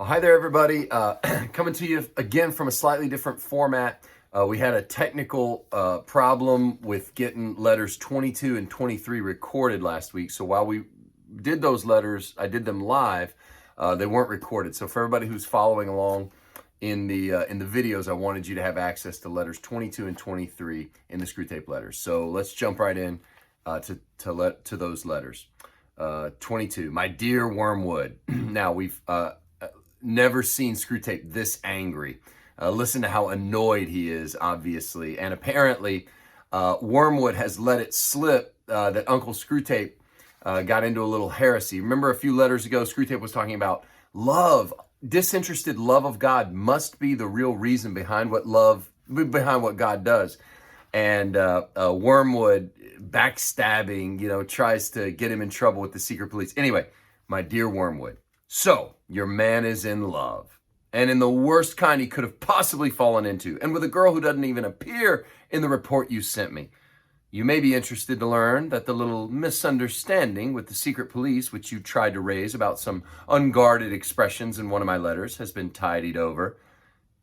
Well, hi there, everybody. Coming to you again from a slightly different format. We had a technical problem with getting letters 22 and 23 recorded last week. So while we did those letters, I did them live. They weren't recorded. So for everybody who's following along in the videos, I wanted you to have access to letters 22 and 23 in the Screwtape letters. So let's jump right in to those letters. 22, my dear Wormwood. Now we've never seen Screwtape this angry. Listen to how annoyed he is, obviously. And apparently, Wormwood has let it slip that Uncle Screwtape got into a little heresy. Remember a few letters ago, Screwtape was talking about love. Disinterested love of God must be the real reason behind what God does. And Wormwood, backstabbing, tries to get him in trouble with the secret police. Anyway, my dear Wormwood. So, your man is in love, and in the worst kind he could have possibly fallen into, and with a girl who doesn't even appear in the report you sent me. You may be interested to learn that the little misunderstanding with the secret police, which you tried to raise about some unguarded expressions in one of my letters, has been tidied over.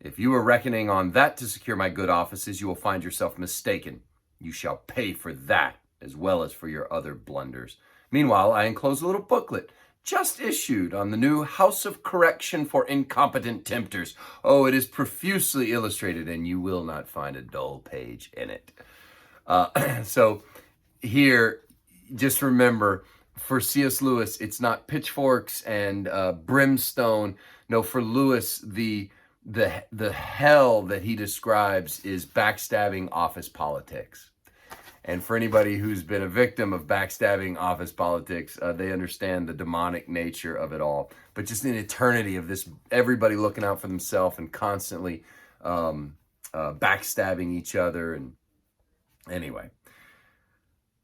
If you were reckoning on that to secure my good offices, you will find yourself mistaken. You shall pay for that, as well as for your other blunders. Meanwhile, I enclose a little booklet just issued on the new House of Correction for Incompetent Tempters. Oh, it is profusely illustrated, and you will not find a dull page in it. So here, just remember, for C.S. Lewis, it's not pitchforks and brimstone. No, for Lewis, the hell that he describes is backstabbing office politics. And for anybody who's been a victim of backstabbing office politics, they understand the demonic nature of it all. But just an eternity of this, everybody looking out for themselves and constantly backstabbing each other. And anyway,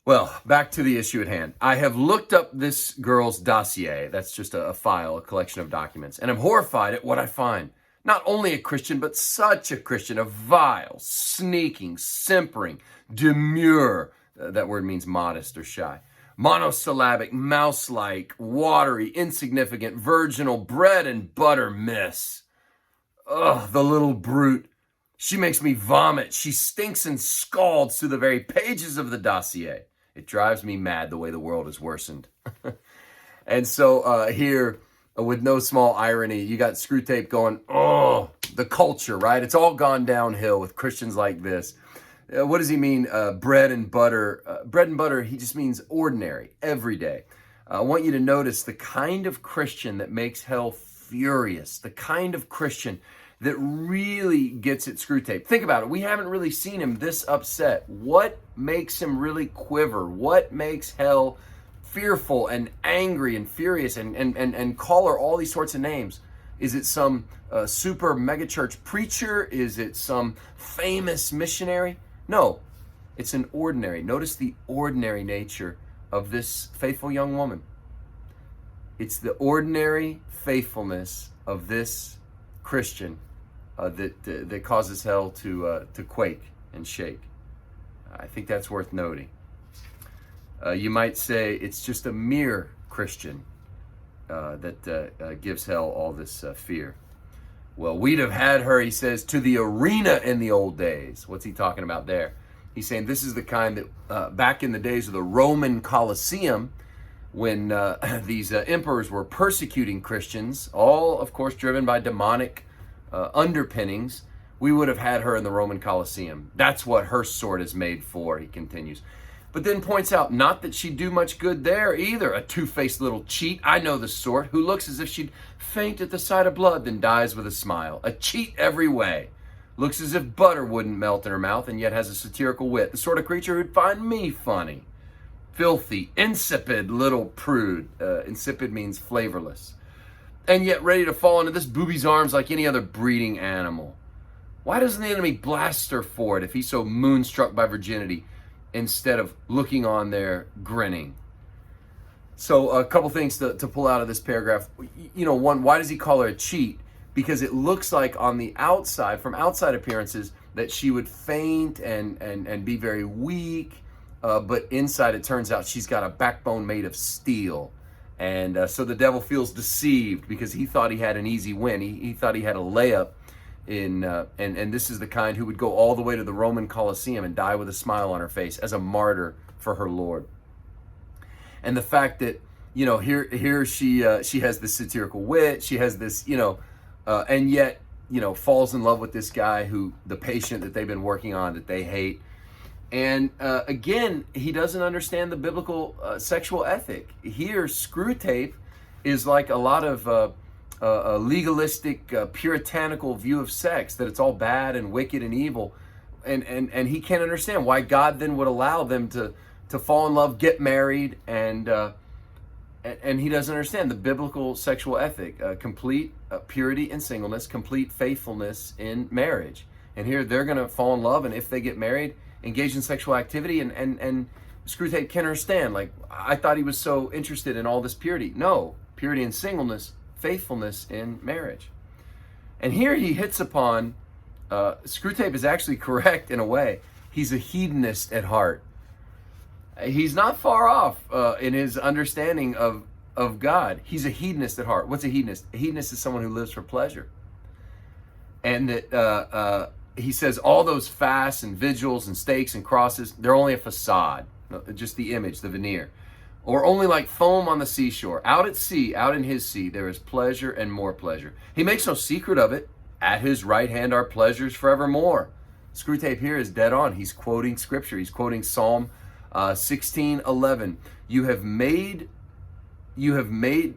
well, back to the issue at hand. I have looked up this girl's dossier. That's just a file, a collection of documents. And I'm horrified at what I find. Not only a Christian, but such a Christian, a vile, sneaking, simpering, demure, that word means modest or shy, monosyllabic, mouse-like, watery, insignificant, virginal, bread and butter miss. Ugh, the little brute. She makes me vomit. She stinks and scalds through the very pages of the dossier. It drives me mad the way the world has worsened. And so here, with no small irony, you got Screwtape going, oh, the culture, right? It's all gone downhill with Christians like this. What does he mean, bread and butter? Bread and butter, he just means ordinary, everyday. I want you to notice the kind of Christian that makes hell furious, the kind of Christian that really gets at Screwtape. Think about it. We haven't really seen him this upset. What makes him really quiver? What makes hell fearful and angry and furious and call her all these sorts of names? Is it some super megachurch preacher? Is it some famous missionary? No, it's an ordinary. Notice the ordinary nature of this faithful young woman. It's the ordinary faithfulness of this Christian that causes hell to quake and shake. I think that's worth noting. You might say it's just a mere Christian that gives hell all this fear. Well, we'd have had her, he says, to the arena in the old days. What's he talking about there? He's saying this is the kind that back in the days of the Roman Colosseum, when these emperors were persecuting Christians, all, of course, driven by demonic underpinnings, we would have had her in the Roman Colosseum. That's what her sword is made for, he continues. But then points out, not that she'd do much good there either. A two-faced little cheat, I know the sort, who looks as if she'd faint at the sight of blood, then dies with a smile. A cheat every way. Looks as if butter wouldn't melt in her mouth, and yet has a satirical wit. The sort of creature who'd find me funny. Filthy, insipid little prude. Insipid means flavorless. And yet ready to fall into this booby's arms like any other breeding animal. Why doesn't the enemy blast her for it if he's so moonstruck by virginity, instead of looking on there grinning? So a couple things to pull out of this paragraph. One, why does he call her a cheat? Because it looks like on the outside, from outside appearances, that she would faint and be very weak. But inside, it turns out she's got a backbone made of steel. And so the devil feels deceived because he thought he had an easy win. He thought he had a layup and this is the kind who would go all the way to the Roman Colosseum and die with a smile on her face as a martyr for her Lord. And the fact that, here she has this satirical wit, she has this, and yet, falls in love with this guy the patient that they've been working on that they hate. And again, he doesn't understand the biblical sexual ethic. Here, Screwtape is like a lot of a legalistic, puritanical view of sex, that it's all bad and wicked and evil. And he can't understand why God then would allow them to fall in love, get married, and he doesn't understand the biblical sexual ethic, complete purity in singleness, complete faithfulness in marriage. And here they're going to fall in love, and if they get married, engage in sexual activity, and Screwtape can't understand. Like, I thought he was so interested in all this purity. No, purity in singleness, faithfulness in marriage. And here he hits upon, Screwtape is actually correct in a way. He's a hedonist at heart. He's not far off in his understanding of God. He's a hedonist at heart. What's a hedonist? A hedonist is someone who lives for pleasure. And that he says all those fasts and vigils and stakes and crosses, they're only a facade, just the image, the veneer. Or only like foam on the seashore. Out at sea, out in his sea, there is pleasure and more pleasure. He makes no secret of it. At his right hand are pleasures forevermore. Screwtape here is dead on. He's quoting scripture. He's quoting Psalm 16:11. You have made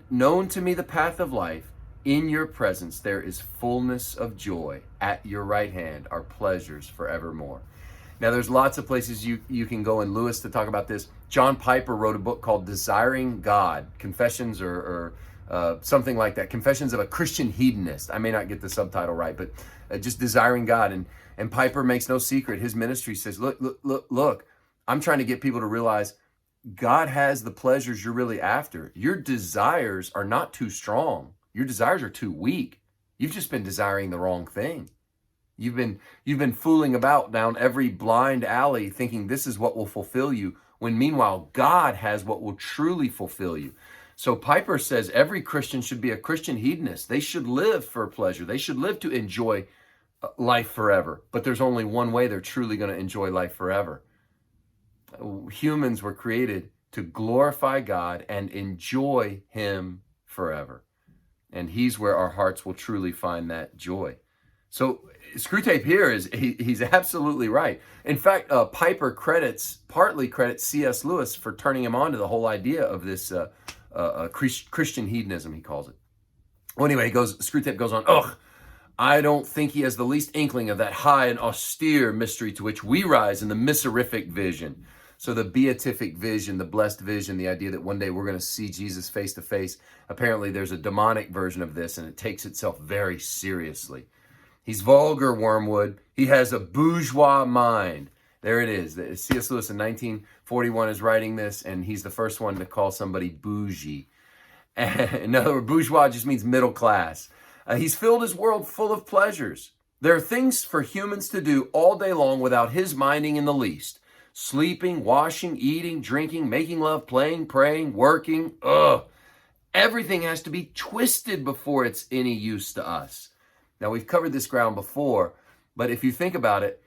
known to me the path of life. In your presence there is fullness of joy. At your right hand are pleasures forevermore. Now there's lots of places you can go in Lewis to talk about this. John Piper wrote a book called Desiring God, Confessions or something like that. Confessions of a Christian Hedonist. I may not get the subtitle right, but just Desiring God. And Piper makes no secret. His ministry says, look, I'm trying to get people to realize God has the pleasures you're really after. Your desires are not too strong. Your desires are too weak. You've just been desiring the wrong thing. You've been fooling about down every blind alley thinking this is what will fulfill you, when meanwhile God has what will truly fulfill you. So Piper says every Christian should be a Christian hedonist. They should live for pleasure. They should live to enjoy life forever. But there's only one way they're truly going to enjoy life forever. Humans were created to glorify God and enjoy Him forever. And He's where our hearts will truly find that joy. So Screwtape here he's absolutely right. In fact, Piper partly credits C.S. Lewis for turning him on to the whole idea of this Christian hedonism, he calls it. Well, anyway, Screwtape goes on, I don't think he has the least inkling of that high and austere mystery to which we rise in the miserific vision. So the beatific vision, the blessed vision, the idea that one day we're going to see Jesus face to face. Apparently there's a demonic version of this, and it takes itself very seriously. He's vulgar, Wormwood. He has a bourgeois mind. There it is. C.S. Lewis in 1941 is writing this, and he's the first one to call somebody bougie. In other words, bourgeois just means middle class. He's filled his world full of pleasures. There are things for humans to do all day long without his minding in the least. Sleeping, washing, eating, drinking, making love, playing, praying, working. Everything has to be twisted before it's any use to us. Now, we've covered this ground before, but if you think about it,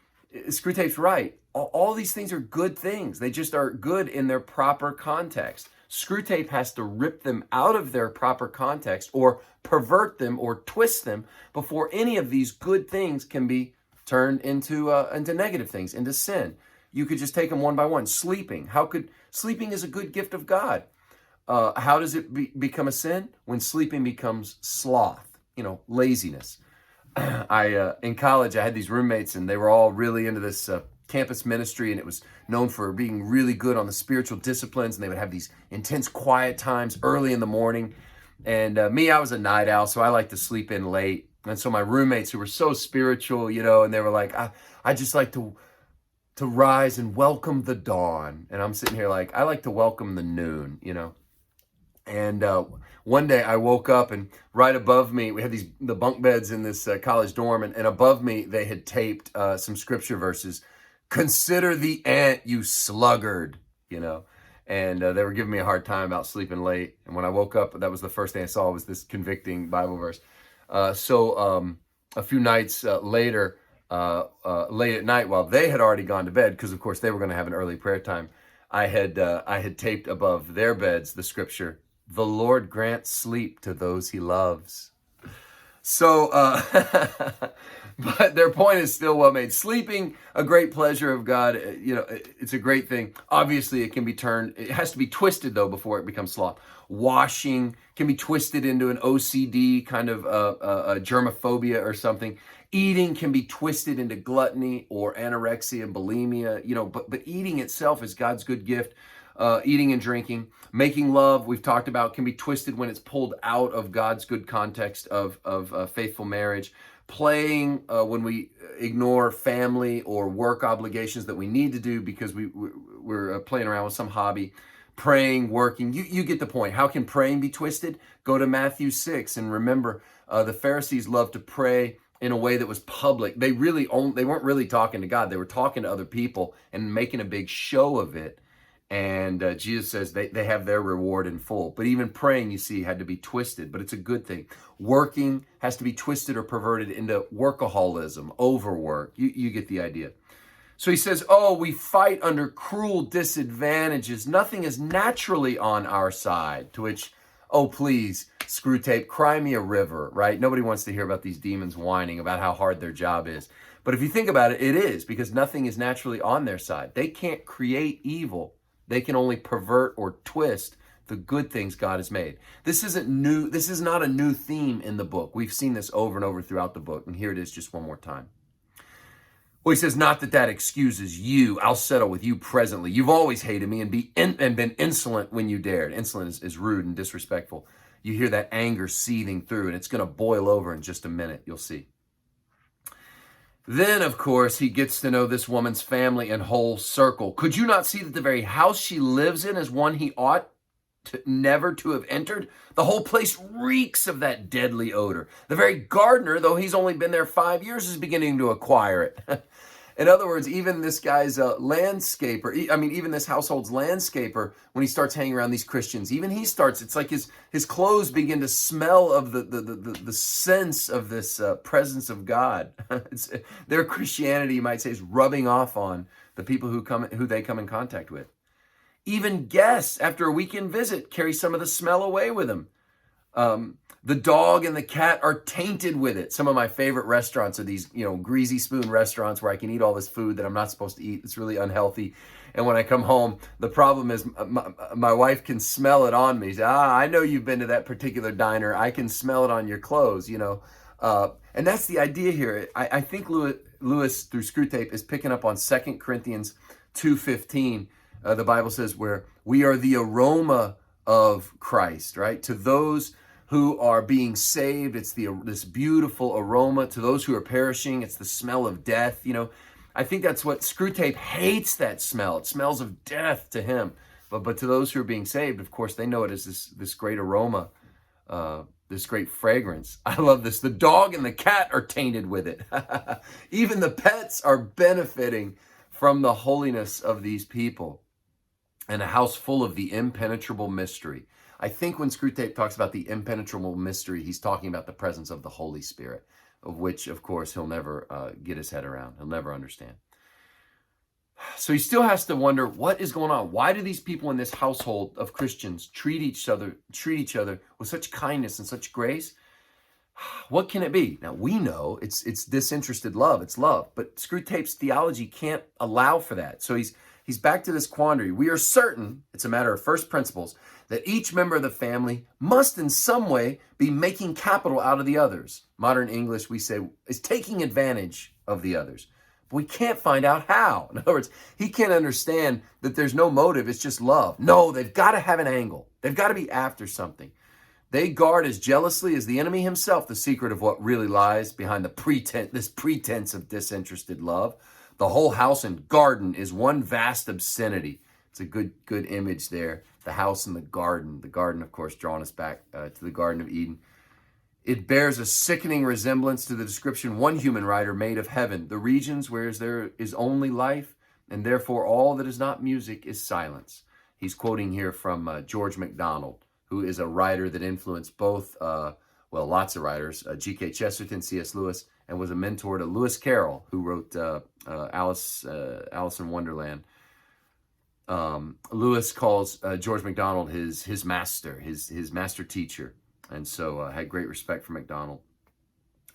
Screwtape's right. All these things are good things. They just are good in their proper context. Screwtape has to rip them out of their proper context or pervert them or twist them before any of these good things can be turned into negative things, into sin. You could just take them one by one. Sleeping. Sleeping is a good gift of God. How does it become a sin? When sleeping becomes sloth, laziness. In college, I had these roommates, and they were all really into this campus ministry, and it was known for being really good on the spiritual disciplines, and they would have these intense quiet times early in the morning. And I was a night owl, so I like to sleep in late. And so my roommates, who were so spiritual, and they were like, I just like to rise and welcome the dawn. And I'm sitting here like, I like to welcome the noon, And one day I woke up, and right above me, we had the bunk beds in this college dorm, and above me they had taped some scripture verses. Consider the ant, you sluggard, and they were giving me a hard time about sleeping late. And when I woke up, that was the first thing I saw was this convicting Bible verse. So a few nights later, late at night, while they had already gone to bed, because of course they were going to have an early prayer time, I had taped above their beds the scripture, "The Lord grants sleep to those he loves." So, but their point is still well made. Sleeping, a great pleasure of God. It's a great thing. Obviously, it can be turned. It has to be twisted though before it becomes sloth. Washing can be twisted into an OCD kind of a germophobia or something. Eating can be twisted into gluttony or anorexia and bulimia. But eating itself is God's good gift. Eating and drinking. Making love, we've talked about, can be twisted when it's pulled out of God's good context of faithful marriage. Playing, when we ignore family or work obligations that we need to do because we're playing around with some hobby. Praying, working, you get the point. How can praying be twisted? Go to Matthew 6 and remember, the Pharisees loved to pray in a way that was public. They weren't really talking to God. They were talking to other people and making a big show of it. And Jesus says they have their reward in full. But even praying, you see, had to be twisted, but it's a good thing. Working has to be twisted or perverted into workaholism, overwork. You get the idea. So he says, we fight under cruel disadvantages. Nothing is naturally on our side. To which, please, Screwtape, cry me a river, right? Nobody wants to hear about these demons whining about how hard their job is. But if you think about it, it is, because nothing is naturally on their side. They can't create evil. They can only pervert or twist the good things God has made. This isn't new. This is not a new theme in the book. We've seen this over and over throughout the book. And here it is just one more time. Well, he says, not that excuses you. I'll settle with you presently. You've always hated me and been insolent when you dared. Insolent is rude and disrespectful. You hear that anger seething through, and it's going to boil over in just a minute. You'll see. Then, of course, he gets to know this woman's family and whole circle. Could you not see that the very house she lives in is one he ought never to have entered? The whole place reeks of that deadly odor. The very gardener, though he's only been there 5 years, is beginning to acquire it. In other words, even this guy's landscaper, even this household's landscaper, when he starts hanging around these Christians, even he starts, it's like his clothes begin to smell of the sense of this presence of God. Their Christianity, you might say, is rubbing off on the people who they come in contact with. Even guests, after a weekend visit, carry some of the smell away with them. The dog and the cat are tainted with it. Some of my favorite restaurants are these, greasy spoon restaurants where I can eat all this food that I'm not supposed to eat. It's really unhealthy. And when I come home, the problem is my wife can smell it on me. She says, I know you've been to that particular diner. I can smell it on your clothes, And that's the idea here. I think Lewis, through Screwtape, is picking up on 2 Corinthians 2:15. The Bible says where we are the aroma of Christ, right? To those who are being saved, it's this beautiful aroma. To those who are perishing, it's the smell of death. I think that's what Screwtape hates, that smell. It smells of death to him. But to those who are being saved, of course, they know it as this great aroma, this great fragrance. I love this. The dog and the cat are tainted with it. Even the pets are benefiting from the holiness of these people. And a house full of the impenetrable mystery. I think when Screwtape talks about the impenetrable mystery, he's talking about the presence of the Holy Spirit, of which, of course, he'll never get his head around. He'll never understand. So he still has to wonder, what is going on? Why do these people in this household of Christians treat each other with such kindness and such grace? What can it be? Now, we know it's disinterested love. It's love. But Screwtape's theology can't allow for that. So he's back to this quandary. We are certain, it's a matter of first principles, that each member of the family must in some way be making capital out of the others. Modern English, we say, is taking advantage of the others. But we can't find out how. In other words, he can't understand that there's no motive, it's just love. No, they've got to have an angle. They've got to be after something. They guard as jealously as the enemy himself the secret of what really lies behind this pretense of disinterested love. The whole house and garden is one vast obscenity. It's a good image there. The house and the garden. The garden, of course, drawing us back to the Garden of Eden. It bears a sickening resemblance to the description one human writer made of heaven, the regions where there is only life, and therefore all that is not music is silence. He's quoting here from George MacDonald, who is a writer that influenced both, lots of writers, G.K. Chesterton, C.S. Lewis, and was a mentor to Lewis Carroll, who wrote Alice in Wonderland. Lewis calls George MacDonald his master, his master teacher, and so had great respect for MacDonald.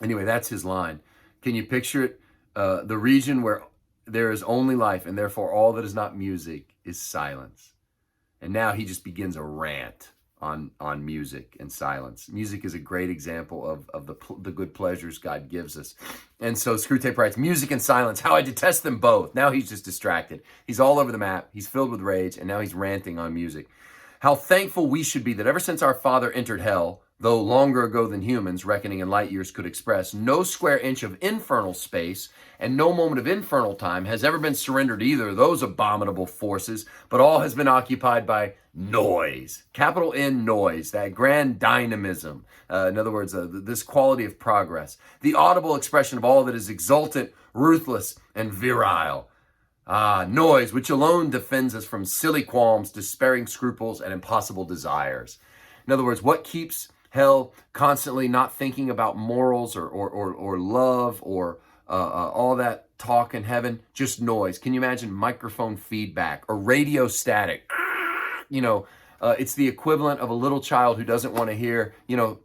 Anyway, that's his line. Can you picture it? The region where there is only life, and therefore all that is not music is silence. And now he just begins a rant on music and silence. Music is a great example of the good pleasures God gives us. And so Screwtape writes, music and silence, how I detest them both. Now he's just distracted. He's all over the map. He's filled with rage, and now he's ranting on music. How thankful we should be that ever since our Father entered hell, though longer ago than humans, reckoning in light years, could express, no square inch of infernal space and no moment of infernal time has ever been surrendered to either of those abominable forces, but all has been occupied by noise, capital N noise, that grand dynamism. In other words, this quality of progress, the audible expression of all that is exultant, ruthless, and virile. Noise, which alone defends us from silly qualms, despairing scruples, and impossible desires. In other words, what keeps hell constantly not thinking about morals or love or all that talk in heaven? Just noise. Can you imagine microphone feedback or radio static? It's the equivalent of a little child who doesn't want to hear,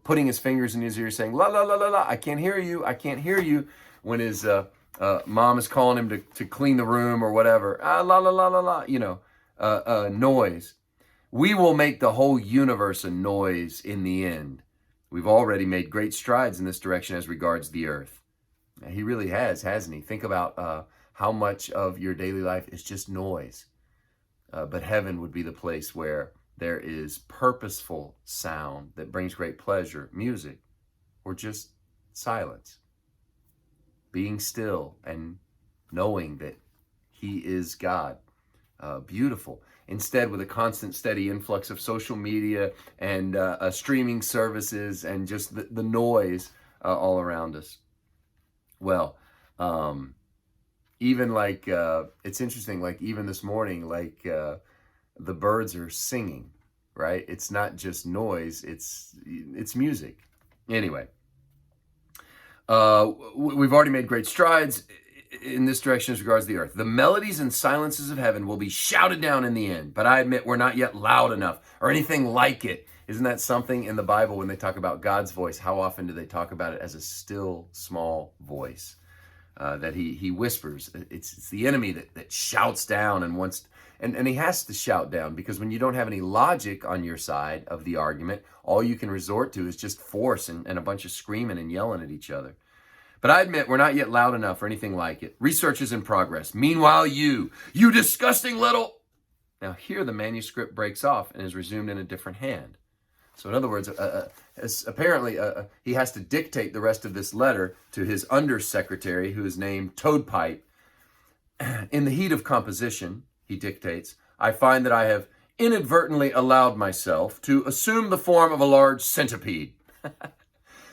putting his fingers in his ear saying, la, la, la, la, la, I can't hear you, I can't hear you, when his mom is calling him to clean the room or whatever. La, la, la, la, la, noise. We will make the whole universe a noise in the end. We've already made great strides in this direction as regards the earth. He really has, hasn't he? Think about how much of your daily life is just noise. But heaven would be the place where there is purposeful sound that brings great pleasure, music, or just silence. Being still and knowing that he is God. Beautiful. Instead, with a constant, steady influx of social media and streaming services and just the noise all around us. Well, even it's interesting, even this morning, the birds are singing, right? It's not just noise, it's music. Anyway, we've already made great strides in this direction as regards the earth. The melodies and silences of heaven will be shouted down in the end, but I admit we're not yet loud enough or anything like it. Isn't that something in the Bible when they talk about God's voice? How often do they talk about it as a still, small voice that he whispers? It's the enemy that shouts down and wants, and he has to shout down, because when you don't have any logic on your side of the argument, all you can resort to is just force and a bunch of screaming and yelling at each other. But I admit we're not yet loud enough or anything like it. Research is in progress. Meanwhile, you disgusting little... Now here the manuscript breaks off and is resumed in a different hand. So in other words, apparently he has to dictate the rest of this letter to his undersecretary, who is named Toadpipe. In the heat of composition, he dictates, I find that I have inadvertently allowed myself to assume the form of a large centipede.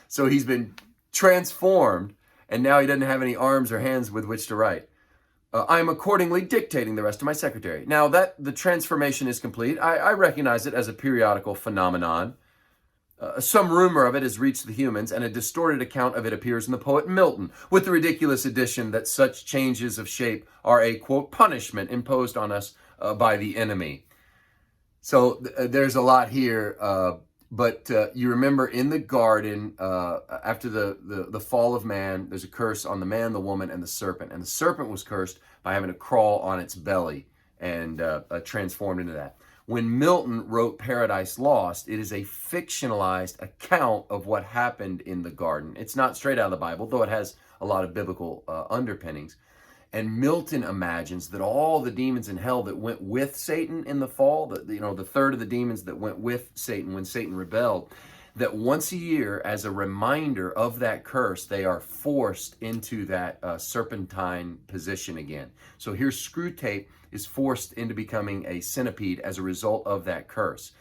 So he's been transformed, and now he doesn't have any arms or hands with which to write. I am accordingly dictating the rest to my secretary. Now that the transformation is complete, I recognize it as a periodical phenomenon. Some rumor of it has reached the humans, and a distorted account of it appears in the poet Milton, with the ridiculous addition that such changes of shape are a, quote, punishment imposed on us by the enemy. So there's a lot here, but you remember in the garden, after the fall of man, there's a curse on the man, the woman, and the serpent was cursed by having to crawl on its belly and transformed into that. When Milton wrote Paradise Lost, it is a fictionalized account of what happened in the garden. It's not straight out of the Bible, though it has a lot of biblical underpinnings. And Milton imagines that all the demons in hell that went with Satan in the fall, the third of the demons that went with Satan when Satan rebelled, that once a year, as a reminder of that curse, they are forced into that serpentine position again. So here Screwtape is forced into becoming a centipede as a result of that curse.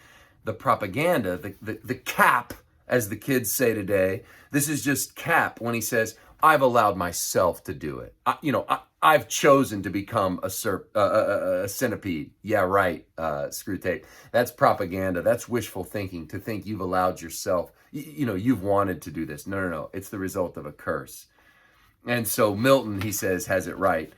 The propaganda, the cap, as the kids say today, this is just cap when he says, I've allowed myself to do it. I've chosen to become a centipede. Yeah, right, Screwtape. That's propaganda. That's wishful thinking to think you've allowed yourself, you've wanted to do this. No, no, no. It's the result of a curse. And so Milton, he says, has it right.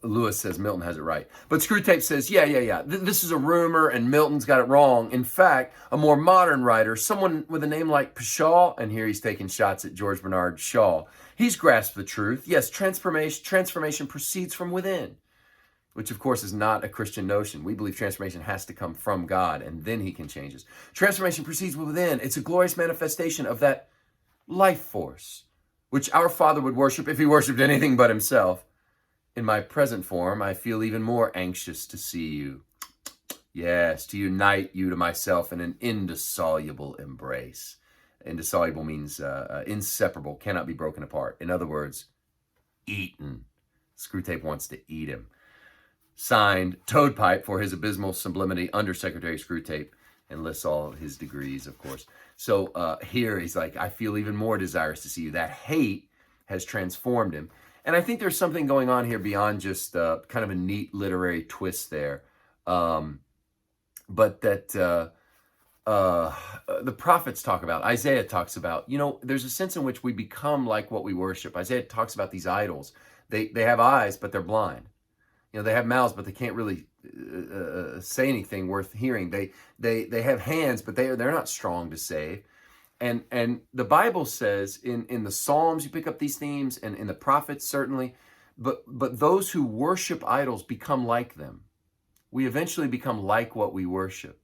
Lewis says Milton has it right. But Screwtape says, yeah. This is a rumor and Milton's got it wrong. In fact, a more modern writer, someone with a name like Pshaw, and here he's taking shots at George Bernard Shaw, he's grasped the truth. Yes, transformation proceeds from within, which of course is not a Christian notion. We believe transformation has to come from God and then he can change us. Transformation proceeds from within. It's a glorious manifestation of that life force, which our Father would worship if he worshiped anything but himself. In my present form, I feel even more anxious to see you. Yes, to unite you to myself in an indissoluble embrace. Indissoluble means inseparable, cannot be broken apart. In other words, eaten. Screwtape wants to eat him. Signed, Toadpipe, for his abysmal sublimity, Undersecretary Screwtape, and lists all of his degrees, of course. So here he's like, I feel even more desirous to see you. That hate has transformed him. And I think there's something going on here beyond just kind of a neat literary twist there. But that the prophets talk about, Isaiah talks about, there's a sense in which we become like what we worship. Isaiah talks about these idols. They have eyes, but they're blind. They have mouths, but they can't really say anything worth hearing. They have hands, but they're not strong to save. And the Bible says in the Psalms, you pick up these themes, and in the prophets certainly, but those who worship idols become like them. We eventually become like what we worship.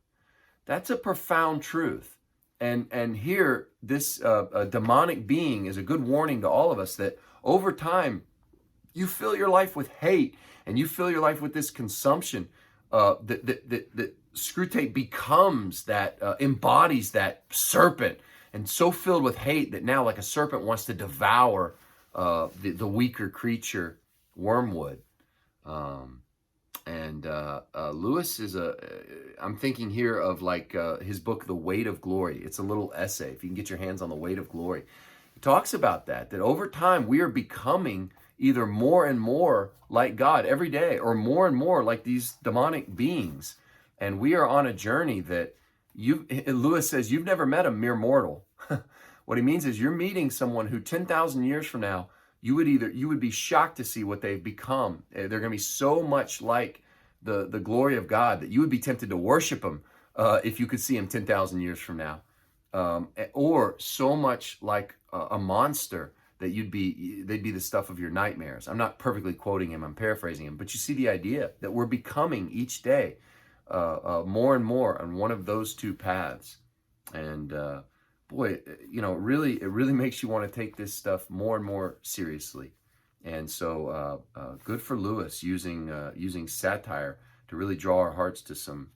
That's a profound truth. And here, this demonic being is a good warning to all of us that over time, you fill your life with hate, and you fill your life with this consumption that Screwtape becomes, that embodies that serpent, and so filled with hate that now, like a serpent, wants to devour the weaker creature, wormwood. Lewis is I'm thinking here of like his book, The Weight of Glory. It's a little essay, if you can get your hands on The Weight of Glory. He talks about that over time we are becoming either more and more like God every day, or more and more like these demonic beings. And we are on a journey that Lewis says, you've never met a mere mortal. What he means is you're meeting someone who 10,000 years from now, you would be shocked to see what they've become. They're going to be so much like the glory of God that you would be tempted to worship them if you could see him 10,000 years from now. Or so much like a monster that they'd be the stuff of your nightmares. I'm not perfectly quoting him, I'm paraphrasing him, but you see the idea that we're becoming each day more and more on one of those two paths. And boy, it really makes you want to take this stuff more and more seriously. And so good for Lewis using satire to really draw our hearts to some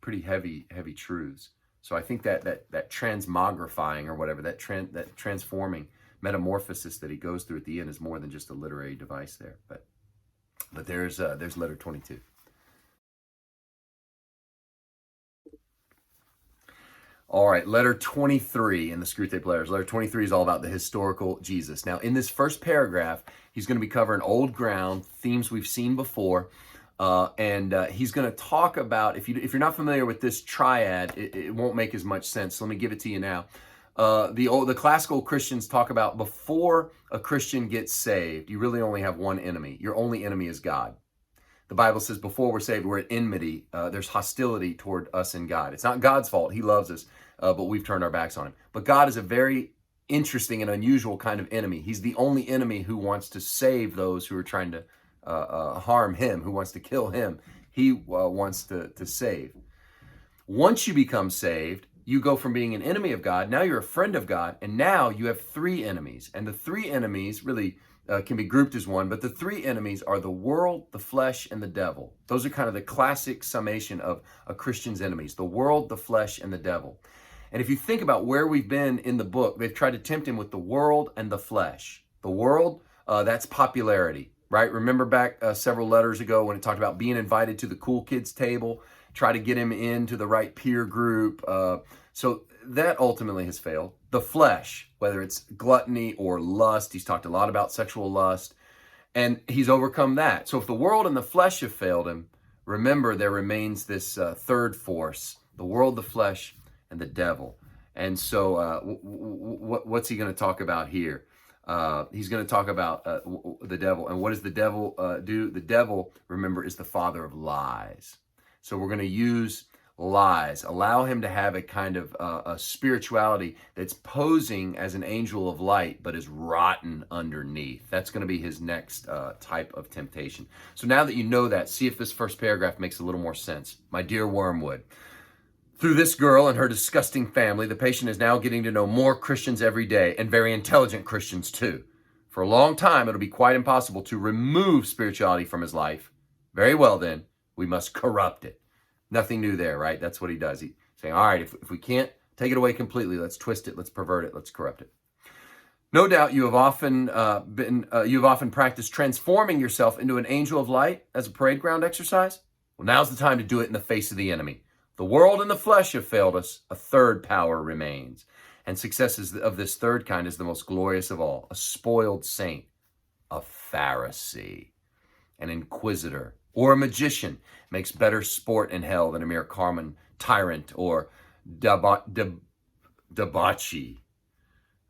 pretty heavy truths. So I think that transmogrifying, or whatever, that transforming metamorphosis that he goes through at the end is more than just a literary device there. But there's letter 22. All right, letter 23 in the Screwtape letters. Letter 23 is all about the historical Jesus. Now, in this first paragraph, he's going to be covering old ground, themes we've seen before, and he's going to talk about, if you're not familiar with this triad, it won't make as much sense. So let me give it to you now. The classical Christians talk about before a Christian gets saved, you really only have one enemy. Your only enemy is God. The Bible says before we're saved, we're at enmity. There's hostility toward us and God. It's not God's fault. He loves us, but we've turned our backs on him. But God is a very interesting and unusual kind of enemy. He's the only enemy who wants to save those who are trying to harm him, who wants to kill him. He wants to save. Once you become saved, you go from being an enemy of God, now you're a friend of God, and now you have three enemies. And the three enemies really can be grouped as one, but the three enemies are the world, the flesh, and the devil. Those are kind of the classic summation of a Christian's enemies: the world, the flesh, and the devil. And if you think about where we've been in the book, they've tried to tempt him with the world and the flesh. The world, that's popularity, right? Remember back several letters ago when it talked about being invited to the cool kids table. try to get him into the right peer group. So that ultimately has failed. The flesh, whether it's gluttony or lust, he's talked a lot about sexual lust, and he's overcome that. So if the world and the flesh have failed him, remember there remains this third force, the world, the flesh, and the devil. And so what's he going to talk about here? He's going to talk about the devil. And what does the devil do? The devil, remember, is the father of lies. So we're going to use lies, allow him to have a kind of a spirituality that's posing as an angel of light, but is rotten underneath. That's going to be his next type of temptation. So now that you know that, see if this first paragraph makes a little more sense. My dear Wormwood, through this girl and her disgusting family, the patient is now getting to know more Christians every day, and very intelligent Christians too. For a long time, it'll be quite impossible to remove spirituality from his life. Very well then, we must corrupt it. Nothing new there, right? That's what he does. He's saying, all right, if we can't take it away completely, let's twist it, let's pervert it, let's corrupt it. No doubt you have often practiced transforming yourself into an angel of light as a parade ground exercise. Well, now's the time to do it in the face of the enemy. The world and the flesh have failed us. A third power remains. And success of this third kind is the most glorious of all. A spoiled saint, a Pharisee, an inquisitor, or a magician makes better sport in hell than a mere common tyrant or debauchee.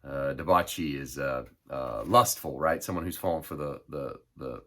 Debauchee is lustful, right? Someone who's fallen for the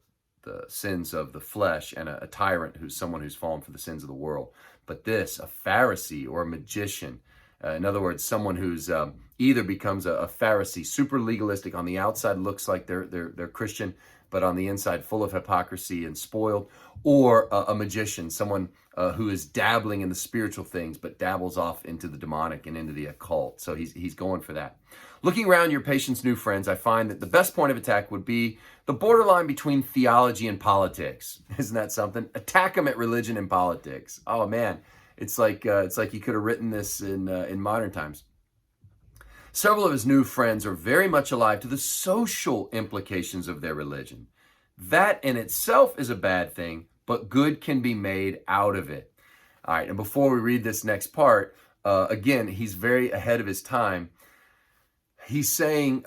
sins of the flesh, and a tyrant who's someone who's fallen for the sins of the world. But this, a Pharisee or a magician, in other words, someone who's either becomes a Pharisee, super legalistic, on the outside looks like they're Christian, but on the inside full of hypocrisy and spoiled, or a magician, someone who is dabbling in the spiritual things, but dabbles off into the demonic and into the occult. So he's going for that. Looking around your patient's new friends, I find that the best point of attack would be the borderline between theology and politics. Isn't that something? Attack them at religion and politics. Oh man, it's like he could have written this in modern times. Several of his new friends are very much alive to the social implications of their religion. That in itself is a bad thing, but good can be made out of it. All right, and before we read this next part, again, he's very ahead of his time. He's saying,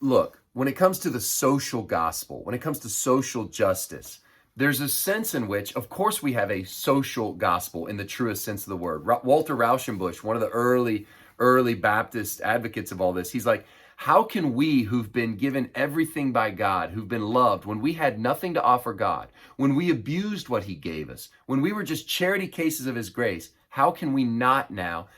look, when it comes to the social gospel, when it comes to social justice, there's a sense in which, of course, we have a social gospel in the truest sense of the word. Walter Rauschenbusch, one of the early Baptist advocates of all this, he's like, how can we who've been given everything by God, who've been loved, when we had nothing to offer God, when we abused what he gave us, when we were just charity cases of his grace, how can we not now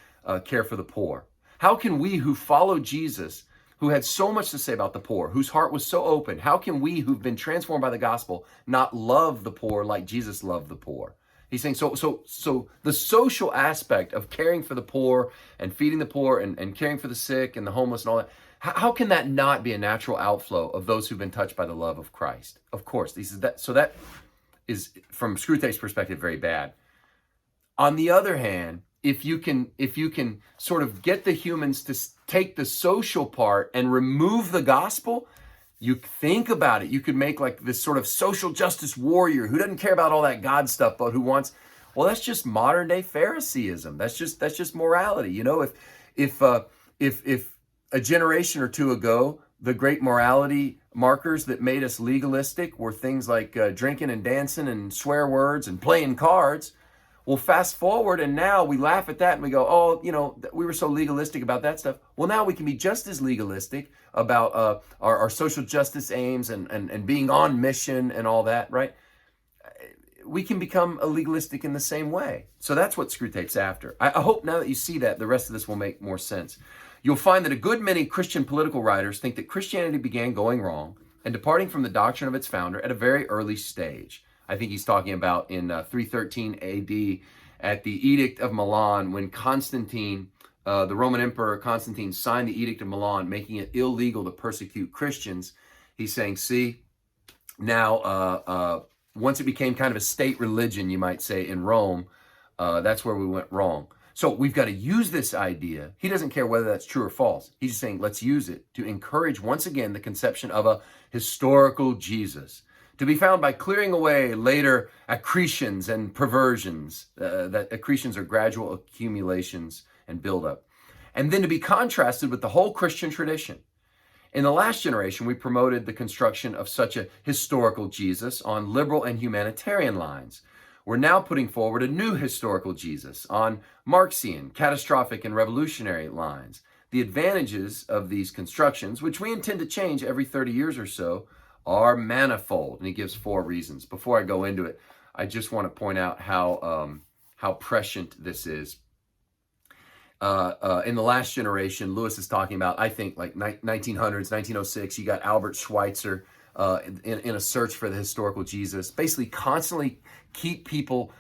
care for the poor? How can we who follow Jesus, who had so much to say about the poor, whose heart was so open, how can we who've been transformed by the gospel not love the poor like Jesus loved the poor? He's saying, so the social aspect of caring for the poor and feeding the poor and caring for the sick and the homeless and all that, how can that not be a natural outflow of those who've been touched by the love of Christ? Of course, that is, from Screwtape's perspective, very bad. On the other hand, if you can sort of get the humans to take the social part and remove the gospel, you think about it, you could make like this sort of social justice warrior who doesn't care about all that God stuff, but who wants, well, that's just modern day Phariseeism. That's just morality. You know, if a generation or two ago, the great morality markers that made us legalistic were things like drinking and dancing and swear words and playing cards. Well, fast forward, and now we laugh at that and we go, oh, you know, we were so legalistic about that stuff. Well, now we can be just as legalistic about our social justice aims and being on mission and all that, right? We can become legalistic in the same way. So that's what Screwtape's after. I hope now that you see that, the rest of this will make more sense. You'll find that a good many Christian political writers think that Christianity began going wrong and departing from the doctrine of its founder at a very early stage. I think he's talking about in 313 AD at the Edict of Milan, when Constantine, the Roman Emperor Constantine, signed the Edict of Milan, making it illegal to persecute Christians. He's saying, see, now once it became kind of a state religion, you might say, in Rome, that's where we went wrong. So we've got to use this idea. He doesn't care whether that's true or false. He's just saying, let's use it to encourage once again the conception of a historical Jesus, to be found by clearing away later accretions and perversions, that accretions are gradual accumulations and buildup, and then to be contrasted with the whole Christian tradition. In the last generation, we promoted the construction of such a historical Jesus on liberal and humanitarian lines. We're now putting forward a new historical Jesus on Marxian, catastrophic, and revolutionary lines. The advantages of these constructions, which we intend to change every 30 years or so, are manifold. And he gives 4 reasons. Before I go into it, I just want to point out how prescient this is. In the last generation, Lewis is talking about, I think, like 1900s, 1906, you got Albert Schweitzer in a search for the historical Jesus, basically constantly keep people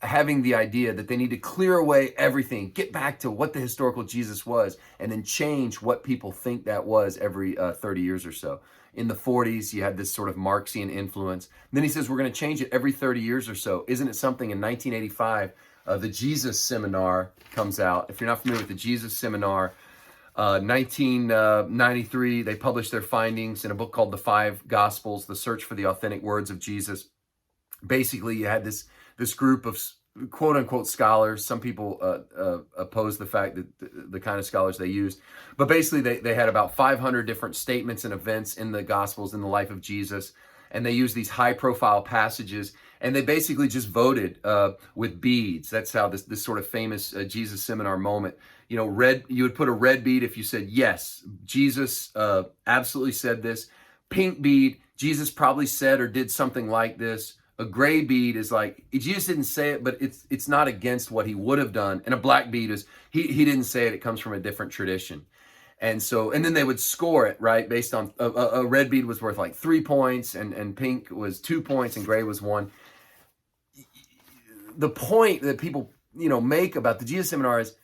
having the idea that they need to clear away everything, get back to what the historical Jesus was, and then change what people think that was every 30 years or so. In the 40s, you had this sort of Marxian influence. And then he says, we're going to change it every 30 years or so. Isn't it something? In 1985, the Jesus Seminar comes out. If you're not familiar with the Jesus Seminar, 1993, they published their findings in a book called The Five Gospels, The Search for the Authentic Words of Jesus. Basically, you had this group of quote-unquote scholars. Some people oppose the fact that the kind of scholars they used. But basically, they had about 500 different statements and events in the Gospels in the life of Jesus. And they used these high-profile passages. And they basically just voted with beads. That's how this sort of famous Jesus Seminar moment. You know, you would put a red bead if you said, yes, Jesus absolutely said this. Pink bead, Jesus probably said or did something like this. A gray bead is like, Jesus didn't say it, but it's not against what he would have done. And a black bead is, he didn't say it comes from a different tradition. And then they would score it, right, based on, a red bead was worth like 3 points, and pink was 2 points, and gray was 1. The point that people, make about the Jesus Seminar is,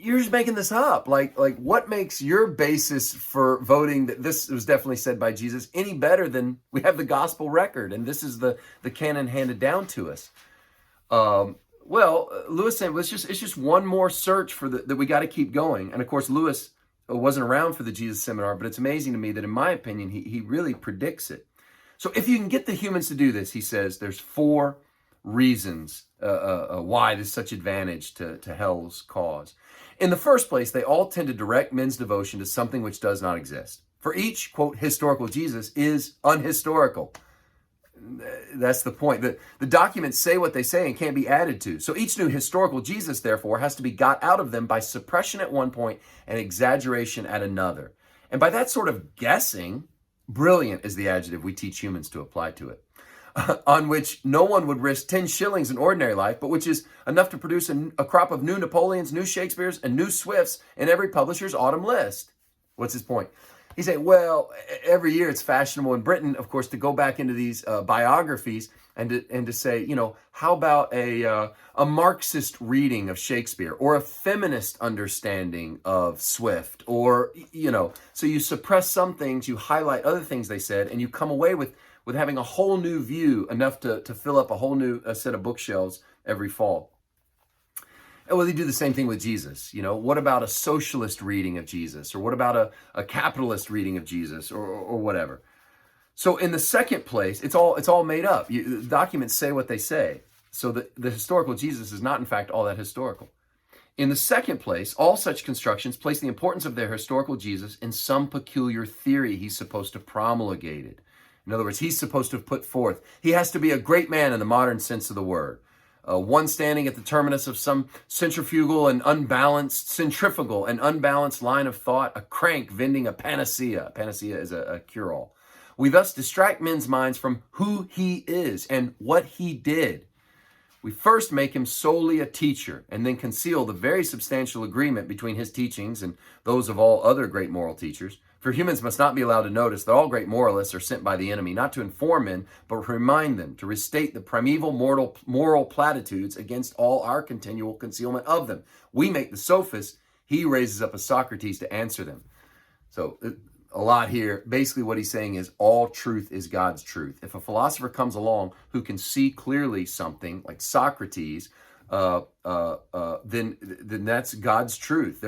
you're just making this up. Like what makes your basis for voting that this was definitely said by Jesus any better than we have the gospel record, and this is the canon handed down to us? Lewis said it's just one more search that we got to keep going. And of course, Lewis wasn't around for the Jesus Seminar, but it's amazing to me that, in my opinion, he really predicts it. So if you can get the humans to do this, he says, there's 4 reasons why there's such advantage to hell's cause. In the first place, they all tend to direct men's devotion to something which does not exist. For each, quote, historical Jesus is unhistorical. That's the point. The documents say what they say and can't be added to. So each new historical Jesus, therefore, has to be got out of them by suppression at one point and exaggeration at another. And by that sort of guessing, brilliant is the adjective we teach humans to apply to it, on which no one would risk 10 shillings in ordinary life, but which is enough to produce a crop of new Napoleons, new Shakespeares, and new Swifts in every publisher's autumn list. What's his point? He's saying, well, every year it's fashionable in Britain, of course, to go back into these biographies and to say, how about a Marxist reading of Shakespeare, or a feminist understanding of Swift, or, so you suppress some things, you highlight other things they said, and you come away with having a whole new view, enough to fill up a whole new set of bookshelves every fall. And well, they do the same thing with Jesus. What about a socialist reading of Jesus? Or what about a capitalist reading of Jesus, or whatever? So in the second place, it's all made up. The documents say what they say. So the historical Jesus is not, in fact, all that historical. In the second place, all such constructions place the importance of their historical Jesus in some peculiar theory he's supposed to promulgate it. In other words, he's supposed to have put forth. He has to be a great man in the modern sense of the word. One standing at the terminus of some centrifugal and unbalanced line of thought, a crank vending a panacea. A panacea is a cure-all. We thus distract men's minds from who he is and what he did. We first make him solely a teacher, and then conceal the very substantial agreement between his teachings and those of all other great moral teachers. For humans must not be allowed to notice that all great moralists are sent by the enemy, not to inform men, but remind them, to restate the primeval moral platitudes against all our continual concealment of them. We make the sophists, he raises up a Socrates to answer them. So a lot here. Basically what he's saying is all truth is God's truth. If a philosopher comes along who can see clearly something, like Socrates, then that's God's truth.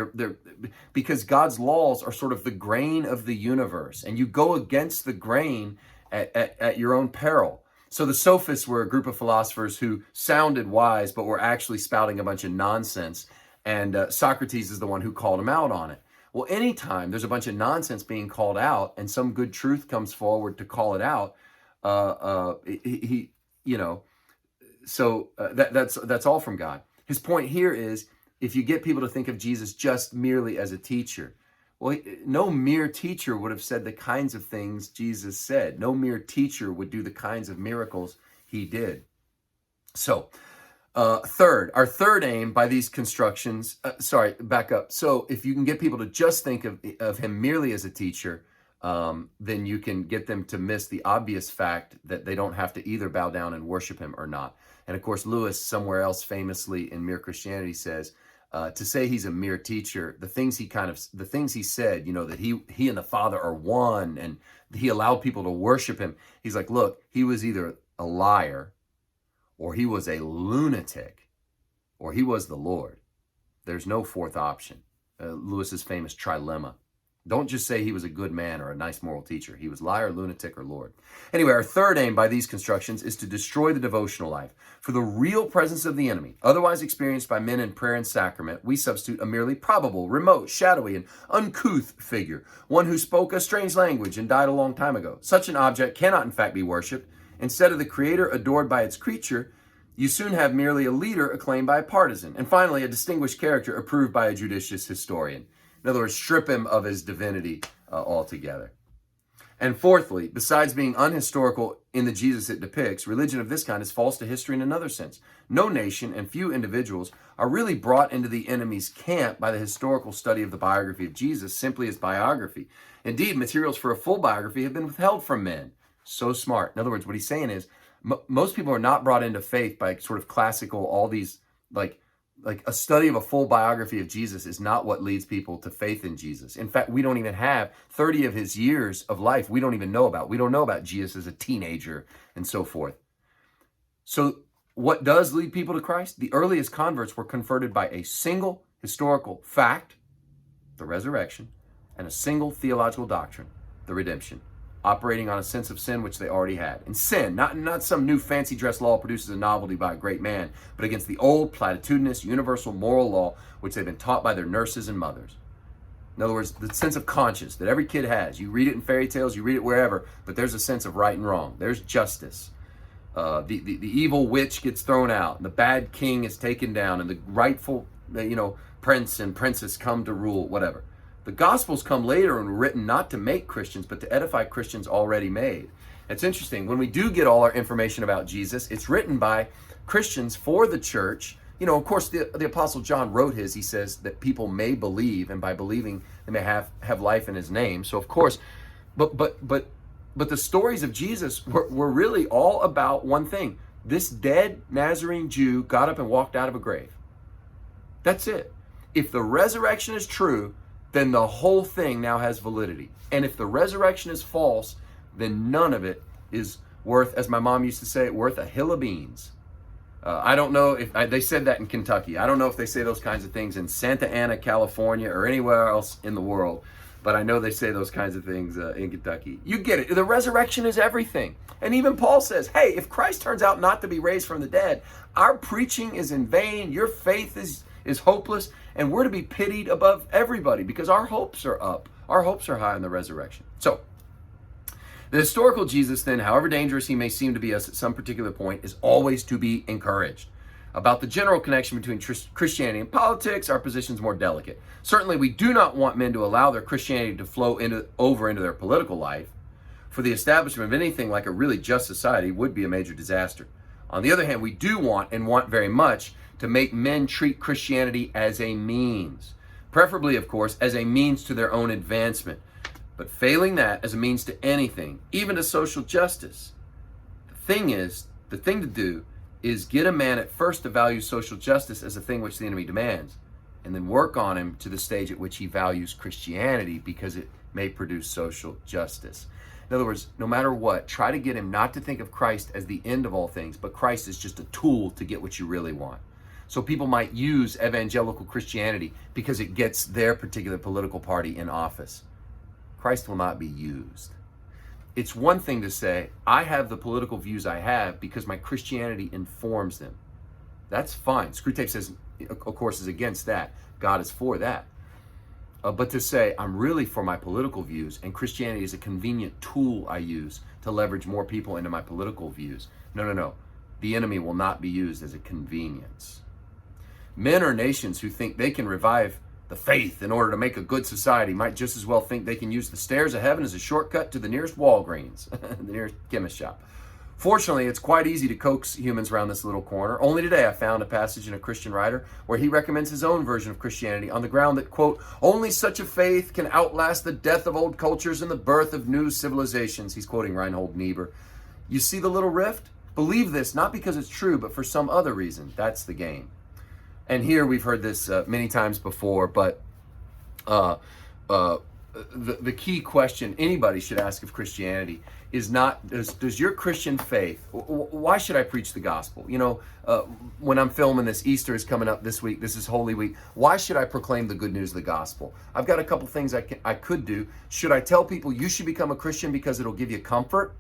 Because God's laws are sort of the grain of the universe, and you go against the grain, at your own peril. So the sophists were a group of philosophers who sounded wise, but were actually spouting a bunch of nonsense. And Socrates is the one who called him out on it. Well, anytime there's a bunch of nonsense being called out and some good truth comes forward to call it out, that's all from God. His point here is, if you get people to think of Jesus just merely as a teacher, well, no mere teacher would have said the kinds of things Jesus said. No mere teacher would do the kinds of miracles he did. So, our third aim by these constructions, back up. So if you can get people to just think of him merely as a teacher, then you can get them to miss the obvious fact that they don't have to either bow down and worship him or not. And of course, Lewis, somewhere else famously in Mere Christianity, says, to say he's a mere teacher, the things he said, that he and the Father are one, and he allowed people to worship him. He's like, look, he was either a liar, or he was a lunatic, or he was the Lord. There's no fourth option. Lewis's famous trilemma. Don't just say he was a good man or a nice moral teacher. He was liar, lunatic, or Lord. Anyway, our third aim by these constructions is to destroy the devotional life. For the real presence of the enemy, otherwise experienced by men in prayer and sacrament, we substitute a merely probable, remote, shadowy, and uncouth figure, one who spoke a strange language and died a long time ago. Such an object cannot in fact be worshipped. Instead of the Creator adored by its creature, you soon have merely a leader acclaimed by a partisan, and finally a distinguished character approved by a judicious historian. In other words, strip him of his divinity altogether. And fourthly, besides being unhistorical in the Jesus it depicts, religion of this kind is false to history in another sense. No nation and few individuals are really brought into the enemy's camp by the historical study of the biography of Jesus simply as biography. Indeed, materials for a full biography have been withheld from men. So smart. In other words, what he's saying is, most people are not brought into faith by sort of classical, all these, like a study of a full biography of Jesus is not what leads people to faith in Jesus. In fact, we don't even have 30 of his years of life we don't even know about. We don't know about Jesus as a teenager and so forth. So what does lead people to Christ? The earliest converts were converted by a single historical fact, the resurrection, and a single theological doctrine, the redemption, operating on a sense of sin which they already had. And sin, not some new fancy dress law produces a novelty by a great man, but against the old platitudinous universal moral law which they've been taught by their nurses and mothers. In other words, the sense of conscience that every kid has. You read it in fairy tales, you read it wherever, but there's a sense of right and wrong. There's justice. The evil witch gets thrown out, and the bad king is taken down, and the rightful prince and princess come to rule, whatever. The Gospels come later and were written not to make Christians, but to edify Christians already made. It's interesting. When we do get all our information about Jesus, it's written by Christians for the church. Of course, the Apostle John wrote his. He says that people may believe, and by believing, they may have life in his name. So, of course, but the stories of Jesus were really all about one thing. This dead Nazarene Jew got up and walked out of a grave. That's it. If the resurrection is true, then the whole thing now has validity. And if the resurrection is false, then none of it is worth, as my mom used to say, worth a hill of beans. I don't know if they said that in Kentucky. I don't know if they say those kinds of things in Santa Ana, California, or anywhere else in the world, but I know they say those kinds of things in Kentucky. You get it. The resurrection is everything. And even Paul says, hey, if Christ turns out not to be raised from the dead, our preaching is in vain, your faith is hopeless, and we're to be pitied above everybody because our hopes are up. Our hopes are high on the resurrection. So, the historical Jesus, then, however dangerous he may seem to be us at some particular point, is always to be encouraged. About the general connection between Christianity and politics, our position is more delicate. Certainly, we do not want men to allow their Christianity to flow over into their political life, for the establishment of anything like a really just society would be a major disaster. On the other hand, we do want very much, to make men treat Christianity as a means, preferably, of course, as a means to their own advancement, but failing that, as a means to anything, even to social justice. The thing to do is get a man at first to value social justice as a thing which the enemy demands, and then work on him to the stage at which he values Christianity because it may produce social justice. In other words, no matter what, try to get him not to think of Christ as the end of all things, but Christ is just a tool to get what you really want. So people might use evangelical Christianity because it gets their particular political party in office. Christ will not be used. It's one thing to say, I have the political views I have because my Christianity informs them. That's fine. Screwtape says, of course, is against that. God is for that. But to say, I'm really for my political views, and Christianity is a convenient tool I use to leverage more people into my political views. No. The enemy will not be used as a convenience. Men or nations who think they can revive the faith in order to make a good society might just as well think they can use the stairs of heaven as a shortcut to the nearest Walgreens, the nearest chemist shop. Fortunately, it's quite easy to coax humans around this little corner. Only today I found a passage in a Christian writer where he recommends his own version of Christianity on the ground that, quote, only such a faith can outlast the death of old cultures and the birth of new civilizations. He's quoting Reinhold Niebuhr. You see the little rift? Believe this, not because it's true, but for some other reason. That's the game. And here we've heard this many times before, but the key question anybody should ask of Christianity is not, does your Christian faith, why should I preach the gospel? You know, when I'm filming this, Easter is coming up this week. This is Holy Week. Why should I proclaim the good news of the gospel? I've got a couple things I could do. Should I tell people you should become a Christian because it'll give you comfort?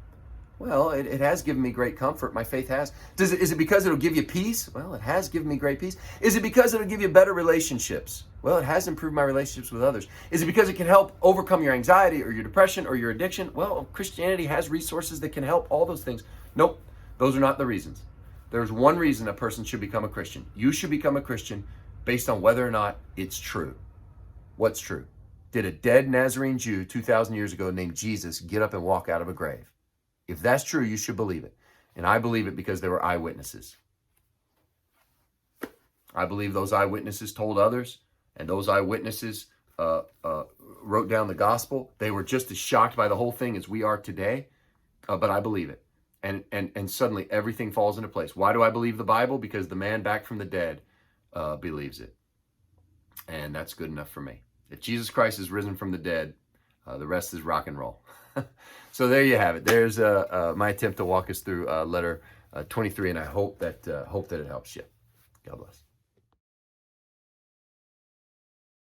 Well, it has given me great comfort. My faith has. Is it because it'll give you peace? Well, it has given me great peace. Is it because it'll give you better relationships? Well, it has improved my relationships with others. Is it because it can help overcome your anxiety or your depression or your addiction? Well, Christianity has resources that can help all those things. Nope, those are not the reasons. There's one reason a person should become a Christian. You should become a Christian based on whether or not it's true. What's true? Did a dead Nazarene Jew 2,000 years ago named Jesus get up and walk out of a grave? If that's true, you should believe it. And I believe it because there were eyewitnesses. I believe those eyewitnesses told others, and those eyewitnesses wrote down the gospel. They were just as shocked by the whole thing as we are today, but I believe it. And suddenly everything falls into place. Why do I believe the Bible? Because the man back from the dead believes it. And that's good enough for me. If Jesus Christ is risen from the dead, the rest is rock and roll. So there you have it. There's my attempt to walk us through letter 23, and I hope that it helps you. God bless.